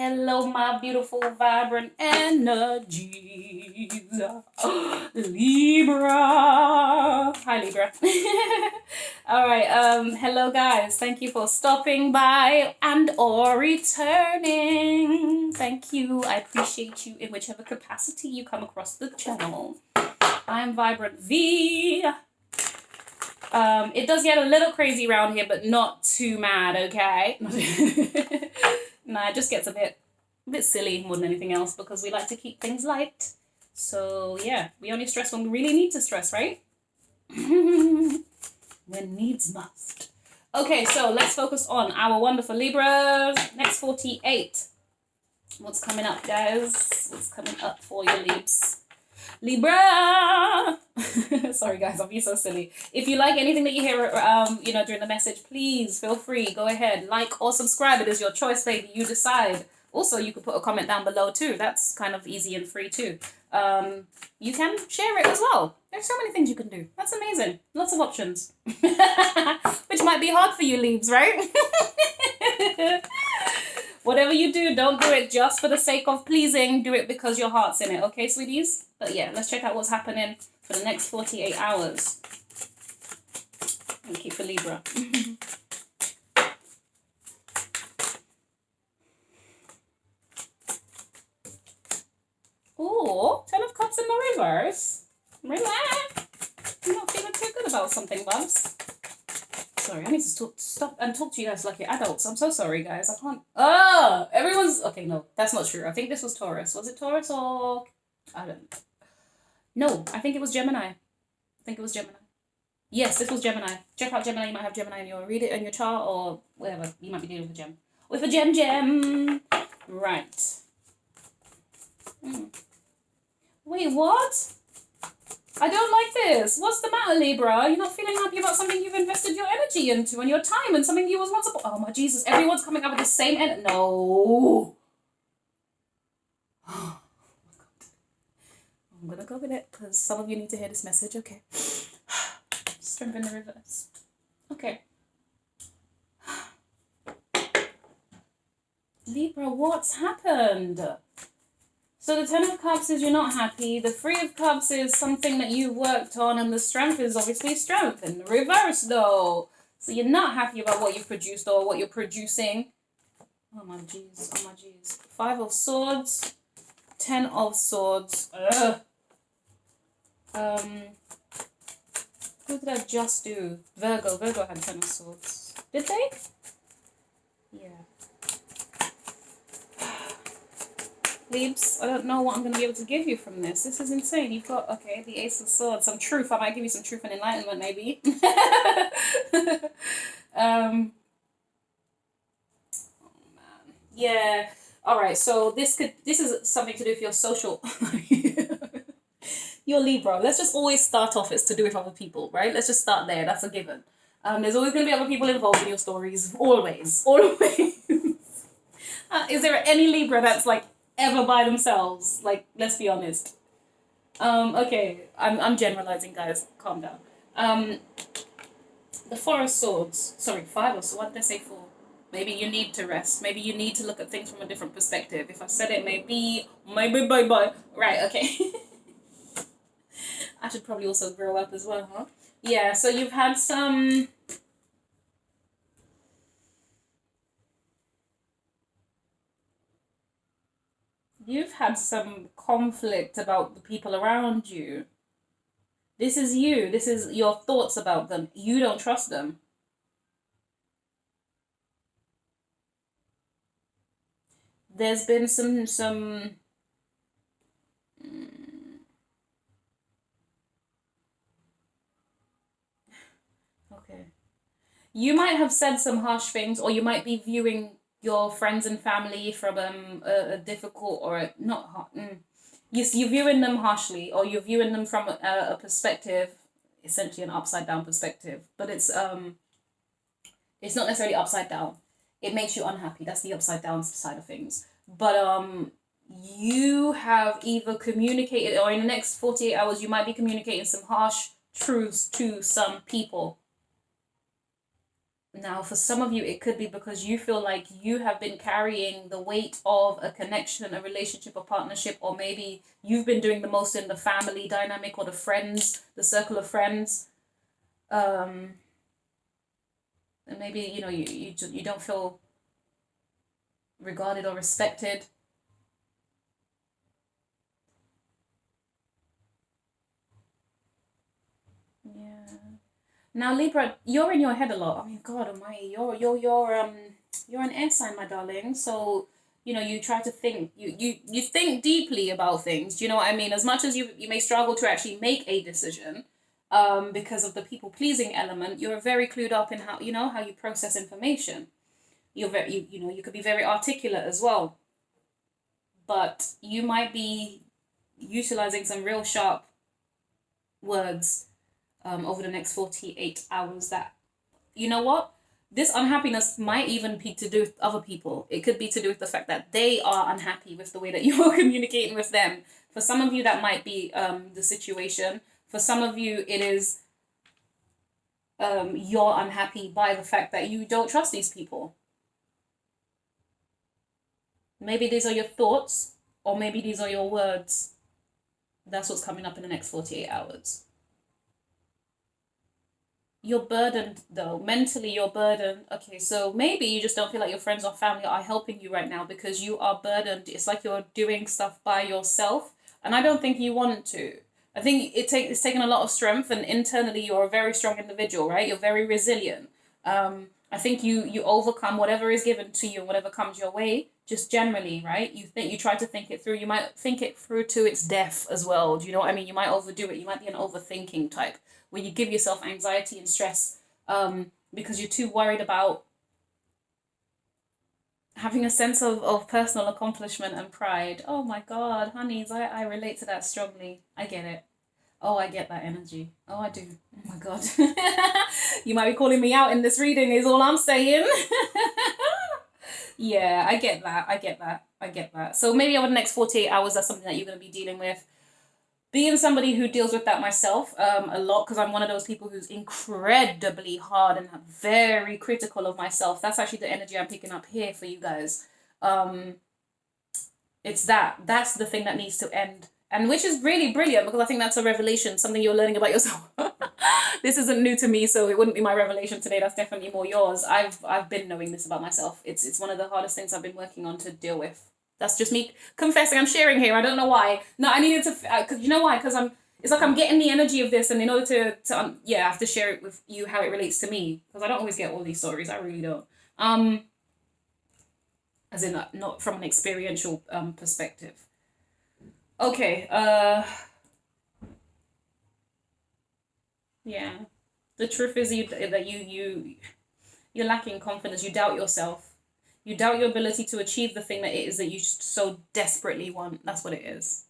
Hello, my beautiful, vibrant energies. Libra. Hi, Libra. All right. Hello, guys. Thank you for stopping by and or returning. Thank you. I appreciate you in whichever capacity you come across the channel. I'm Vibrant V. It does get a little crazy around here, but not too mad, okay? Nah, it just gets a bit silly more than anything else because we like to keep things light. So yeah, we only stress when we really need to stress, right? When needs must. Okay, so let's focus on our wonderful Libras. Next 48. What's coming up, guys? What's coming up for your Libs? Libra. Sorry guys, I'm being so silly. If you like anything that you hear during the message, please feel free, go ahead, like or subscribe. It is your choice, baby, you decide. Also, you could put a comment down below too. That's kind of easy and free too. You can share it as well. There's so many things you can do. That's amazing. Lots of options. Which might be hard for you, Leaves, right? Whatever you do, don't do it just for the sake of pleasing. Do it because your heart's in it. Okay, sweeties? But yeah, let's check out what's happening for the next 48 hours. Thank you for Libra. Oh, 10 of Cups in the reverse. Relax. I'm not feeling too good about something, Bubs. Sorry, I need to stop and talk to you guys like you're adults. I'm so sorry, guys. I can't. Everyone's. Okay, no, that's not true. I think this was Taurus. Was it Taurus or. I don't. No, I think it was Gemini. Yes, this was Gemini. Check out Gemini. You might have Gemini in your read it in your chart or whatever. You might be dealing with a gem. With a gem. Right. Wait, what? I don't like this. What's the matter, Libra? You're not feeling happy about something you've invested your energy into and your time and something you was not supposed. Oh my Jesus! Everyone's coming up with the same energy. No. Oh my God. I'm gonna go with it because some of you need to hear this message. Okay. Strength in the reverse. Okay. Libra, what's happened? So the 10 of Cups is you're not happy. The 3 of Cups is something that you've worked on, and the strength is obviously strength in the reverse, though. So you're not happy about what you've produced or what you're producing. Oh my jeez, 5 of Swords, 10 of Swords. Ugh. Who did I just do? Virgo had 10 of Swords. Did they? Yeah. Leaves, I don't know what I'm going to be able to give you from this. This is insane. You've got, okay, the Ace of Swords, some truth. I might give you some truth and enlightenment, maybe. Oh, man. Yeah. All right, so this is something to do with your social... Your Libra. Let's just always start off it's to do with other people, right? Let's just start there. That's a given. There's always going to be other people involved in your stories. Always. Is there any Libra that's like ever by themselves? Like, let's be honest. Okay, I'm generalizing, guys. Calm down. The 4 of Swords. Sorry, 5 of Swords. What did I say 4? Maybe you need to rest. Maybe you need to look at things from a different perspective. If I said it, maybe bye. Right, okay. I should probably also grow up as well, huh? Yeah, so you've had some... You've had some conflict about the people around you. This is you. This is your thoughts about them. You don't trust them. There's been some okay. You might have said some harsh things, or you might be viewing your friends and family from a difficult or not you're viewing them harshly, or you're viewing them from a perspective, essentially an upside down perspective, but it's not necessarily upside down. It makes you unhappy. That's the upside down side of things. But you have either communicated, or in the next 48 hours you might be communicating some harsh truths to some people. Now, for some of you, it could be because you feel like you have been carrying the weight of a connection, a relationship, a partnership, or maybe you've been doing the most in the family dynamic or the friends, the circle of friends. And maybe, you know, you don't feel regarded or respected. Yeah. Now, Libra, you're in your head a lot. I mean, God Almighty, you're an air sign, my darling. So, you know, you try to think, you think deeply about things. Do you know what I mean? As much as you may struggle to actually make a decision, because of the people pleasing element, you're very clued up in how, you know, how you process information. You're very, you know, you could be very articulate as well, but you might be utilizing some real sharp words over the next 48 hours that, you know what, this unhappiness might even be to do with other people. It could be to do with the fact that they are unhappy with the way that you are communicating with them. For some of you, that might be the situation. For some of you, it is you're unhappy by the fact that you don't trust these people. Maybe these are your thoughts, or maybe these are your words. That's what's coming up in the next 48 hours. You're burdened though. Mentally, you're burdened. Okay, so maybe you just don't feel like your friends or family are helping you right now because you are burdened. It's like you're doing stuff by yourself. And I don't think you want to. I think it's taken a lot of strength, and internally you're a very strong individual, right? You're very resilient. I think you overcome whatever is given to you and whatever comes your way, just generally, right? You try to think it through. You might think it through to its death as well. Do you know what I mean? You might overdo it. You might be an overthinking type where you give yourself anxiety and stress because you're too worried about having a sense of personal accomplishment and pride. Oh my God, honeys, I relate to that strongly. I get it. Oh, I get that energy. Oh, I do. Oh my God. You might be calling me out in this reading is all I'm saying. Yeah, I get that. I get that. I get that. So maybe over the next 48 hours, that's something that you're going to be dealing with. Being somebody who deals with that myself a lot, because I'm one of those people who's incredibly hard and very critical of myself. That's actually the energy I'm picking up here for you guys. It's that's the thing that needs to end, and which is really brilliant because I think that's a revelation, something you're learning about yourself. This isn't new to me, so it wouldn't be my revelation today. That's definitely more yours. I've been knowing this about myself. It's one of the hardest things I've been working on to deal with. That's just me confessing. I'm sharing here. I don't know why. No, I needed to, cause you know why? Because it's like I'm getting the energy of this, and in order to I have to share it with you how it relates to me, because I don't always get all these stories. I really don't. As in not from an experiential perspective. Okay. Yeah. The truth is that you're lacking confidence. You doubt yourself. You doubt your ability to achieve the thing that it is that you so desperately want. That's what it is.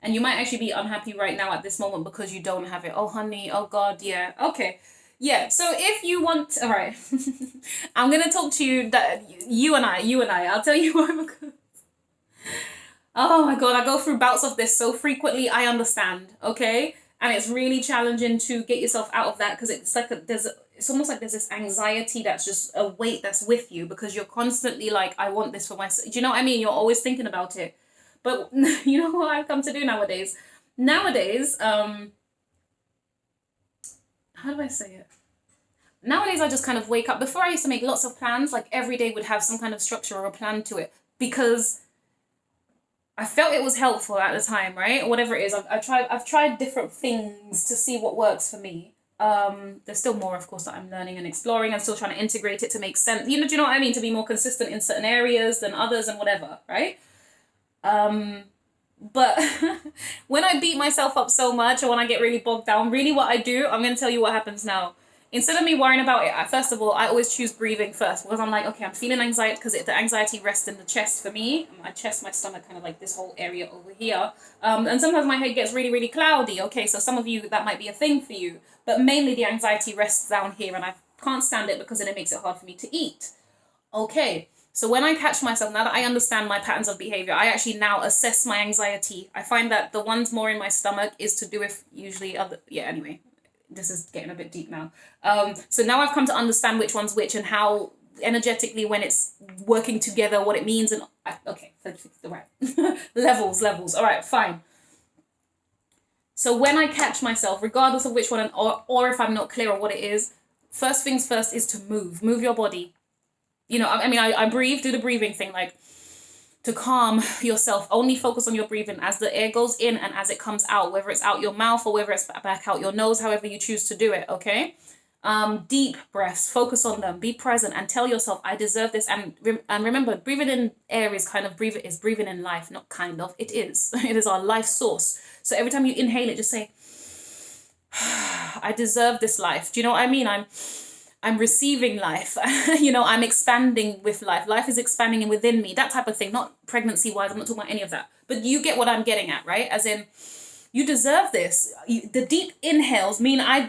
And you might actually be unhappy right now at this moment because you don't have it. Oh, honey. Oh, God. Yeah. Okay. Yeah. So if you want... All right. I'm going to talk to you... You and I. I'll tell you why. Because... Oh, my God. I go through bouts of this so frequently. I understand. Okay? And it's really challenging to get yourself out of that because it's like it's almost like there's this anxiety that's just a weight that's with you because you're constantly like, I want this for myself. Do you know what I mean? You're always thinking about it. But you know what I've come to do nowadays? Nowadays, how do I say it? Nowadays, I just kind of wake up. Before I used to make lots of plans, like every day would have some kind of structure or a plan to it because I felt it was helpful at the time, right? Whatever it is, I've tried different things to see what works for me. There's still more, of course, that I'm learning and exploring. I'm still trying to integrate it to make sense. Do you know what I mean? To be more consistent in certain areas than others and whatever, right? But when I beat myself up so much or when I get really bogged down, really what I do, I'm going to tell you what happens now. Instead of me worrying about it, first of all, I always choose breathing first because I'm like, okay, I'm feeling anxiety because the anxiety rests in the chest for me. My chest, my stomach, kind of like this whole area over here. And sometimes my head gets really, really cloudy. Okay, so some of you, that might be a thing for you. But mainly the anxiety rests down here and I can't stand it because then it makes it hard for me to eat. Okay, so when I catch myself, now that I understand my patterns of behavior, I actually now assess my anxiety. I find that the ones more in my stomach is to do with usually other, anyway. this is getting a bit deep now. So now I've come to understand which one's which and how energetically when it's working together, what it means. And okay, right. levels. All right, fine. So when I catch myself, regardless of which one, or if I'm not clear on what it is, first things first is to move your body. You know, I mean, I breathe, do the breathing thing, like to calm yourself. Only focus on your breathing as the air goes in and as it comes out, whether it's out your mouth or whether it's back out your nose, however you choose to do it, okay? Deep breaths, focus on them, be present and tell yourself, I deserve this. And remember, breathing in air is kind of breathing in life, not kind of, it is. It is our life source. So every time you inhale it, just say, I deserve this life. Do you know what I mean? I'm receiving life. You know, I'm expanding with life. Life is expanding within me, that type of thing. Not pregnancy wise, I'm not talking about any of that. But you get what I'm getting at, right? As in, you deserve this. The deep inhales mean I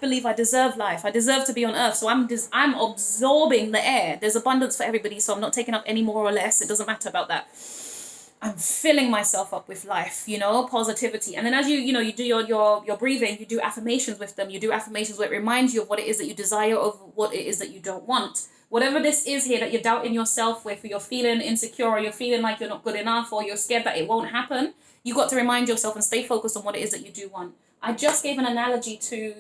believe I deserve life. I deserve to be on earth. So I'm absorbing the air. There's abundance for everybody, so I'm not taking up any more or less. It doesn't matter about that. I'm filling myself up with life, you know, positivity. And then as you do your breathing, you do affirmations with them. You do affirmations where it reminds you of what it is that you desire over what it is that you don't want. Whatever this is here that you're doubting yourself with, or you're feeling insecure, or you're feeling like you're not good enough, or you're scared that it won't happen, you got to remind yourself and stay focused on what it is that you do want. I just gave an analogy to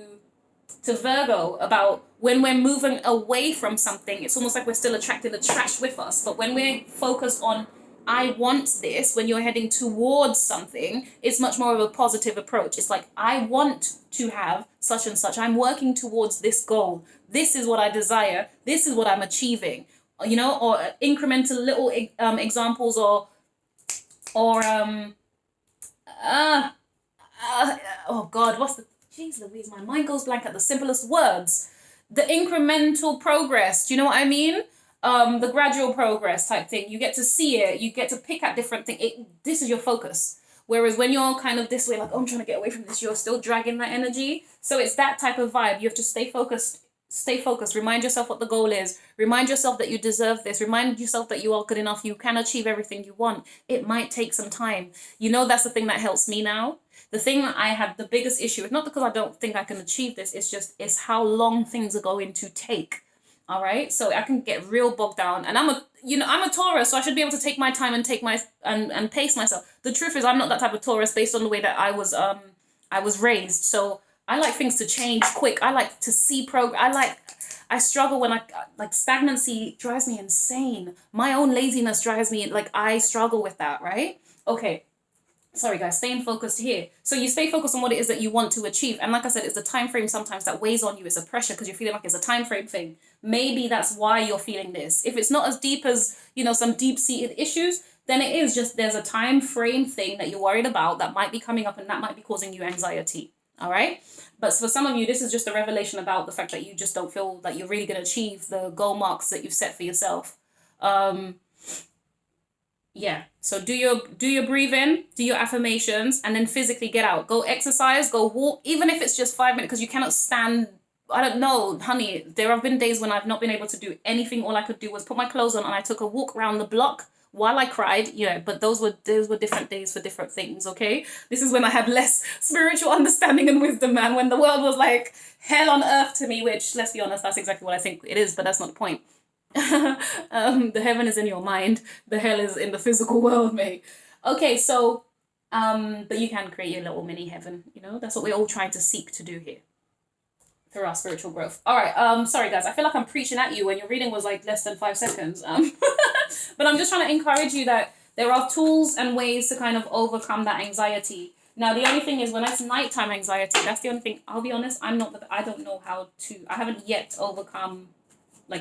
Virgo about when we're moving away from something, it's almost like we're still attracting the trash with us. But when we're focused on I want this, when you're heading towards something, it's much more of a positive approach. It's like, I want to have such and such. I'm working towards this goal. This is what I desire. This is what I'm achieving. You know, or incremental little examples oh God, jeez Louise, my mind goes blank at the simplest words. The incremental progress, do you know what I mean? The gradual progress type thing. You get to see it. You get to pick at different things. This is your focus. Whereas when you're kind of this way, like, oh, I'm trying to get away from this, you're still dragging that energy. So it's that type of vibe. You have to stay focused. Stay focused. Remind yourself what the goal is. Remind yourself that you deserve this. Remind yourself that you are good enough. You can achieve everything you want. It might take some time. You know, that's the thing that helps me now. The thing that I have the biggest issue with, not because I don't think I can achieve this, it's how long things are going to take. All right, so I can get real bogged down, and I'm a Taurus, so I should be able to take my time and and pace myself. The truth is, I'm not that type of Taurus based on the way that I was raised. So I like things to change quick. I like to see progress. I struggle when stagnancy drives me insane. My own laziness drives me, I struggle with that, right? Okay. Sorry guys, staying focused here. So you stay focused on what it is that you want to achieve. And like I said, it's the time frame sometimes that weighs on you. It's a pressure because you're feeling like it's a time frame thing. Maybe that's why you're feeling this. If it's not as deep as, some deep-seated issues, then it is just there's a time frame thing that you're worried about that might be coming up and that might be causing you anxiety. All right? But for some of you, this is just a revelation about the fact that you just don't feel that you're really going to achieve the goal marks that you've set for yourself. Yeah, so do your breathing, do your affirmations, and then physically get out. Go exercise, go walk, even if it's just 5 minutes, because you cannot stand. I don't know, honey, there have been days when I've not been able to do anything. All I could do was put my clothes on and I took a walk around the block while I cried. Yeah, but those were different days for different things, okay? This is when I had less spiritual understanding and wisdom, man, when the world was like hell on earth to me, which, let's be honest, that's exactly what I think it is, but that's not the point. The heaven is in your mind, the hell is in the physical world, mate. Okay, so but you can create your little mini heaven, that's what we're all trying to seek to do here through our spiritual growth. All right, sorry guys, I feel like I'm preaching at you when your reading was like less than 5 seconds, but I'm just trying to encourage you that there are tools and ways to kind of overcome that anxiety. Now the only thing is, when it's nighttime anxiety, that's the only thing. I'll be honest, I don't know how to. I haven't yet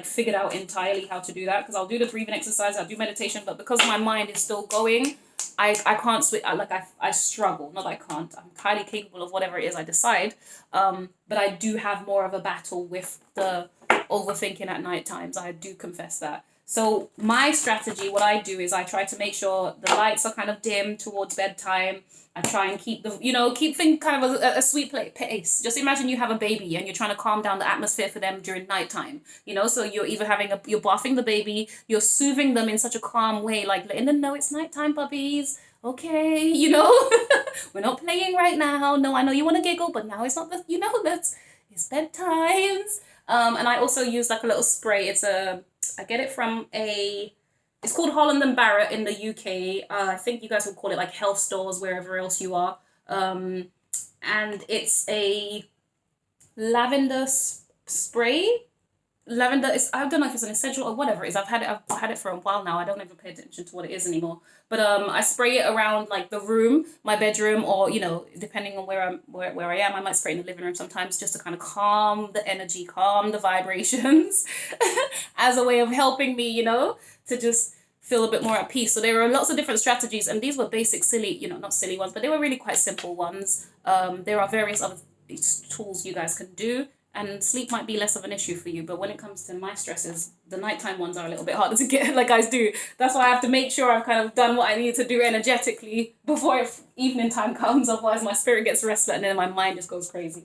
figured out entirely how to do that, because I'll do the breathing exercise, I'll do meditation, but because my mind is still going, I can't switch. I struggle. Not that I can't. I'm highly capable of whatever it is I decide. But I do have more of a battle with the overthinking at night times. I do confess that. So my strategy, what I do is I try to make sure the lights are kind of dim towards bedtime. I try and keep keep things kind of a sweet pace. Just imagine you have a baby and you're trying to calm down the atmosphere for them during nighttime. So you're either you're bathing the baby, you're soothing them in such a calm way, like letting them know it's nighttime, puppies. okay, you know, we're not playing right now. No, I know you want to giggle, but now it's not the, you know, it's bedtimes. And I also use like a little spray. I get it from it's called Holland and Barrett in the UK. I think you guys will call it like health stores, wherever else you are. And it's a lavender spray. Lavender is, I don't know if it's an essential or whatever it is. I've had it for a while now. I don't even pay attention to what it is anymore. But I spray it around like the room, my bedroom, or you know, depending on where I am, I might spray in the living room sometimes just to kind of calm the energy, calm the vibrations, as a way of helping me, you know, to just feel a bit more at peace. So there are lots of different strategies, and these were basic, silly, you know, not silly ones, but they were really quite simple ones. There are various other tools you guys can do. And sleep might be less of an issue for you, but when it comes to my stresses, the nighttime ones are a little bit harder to get, like guys do. That's why I have to make sure I've kind of done what I need to do energetically before evening time comes, otherwise my spirit gets restless and then my mind just goes crazy.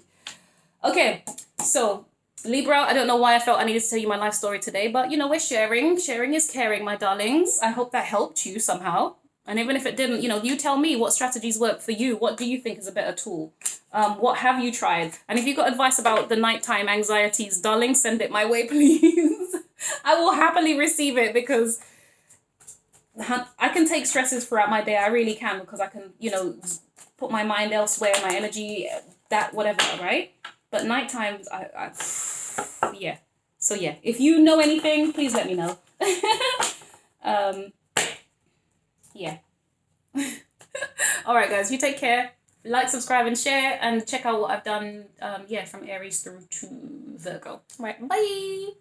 Okay, so Libra, I don't know why I felt I needed to tell you my life story today, but you know, we're sharing. Sharing is caring, my darlings. I hope that helped you somehow. And even if it didn't, you know, you tell me what strategies work for you. What do you think is a better tool? What have you tried? And if you've got advice about the nighttime anxieties, darling, send it my way, please. I will happily receive it because I can take stresses throughout my day. I really can, because I can, you know, put my mind elsewhere, my energy, that, whatever, right? But nighttime, yeah. So yeah, if you know anything, please let me know. Yeah. All right, guys, you take care. Like, subscribe, and share, and check out what I've done, from Aries through to Virgo. All right, bye.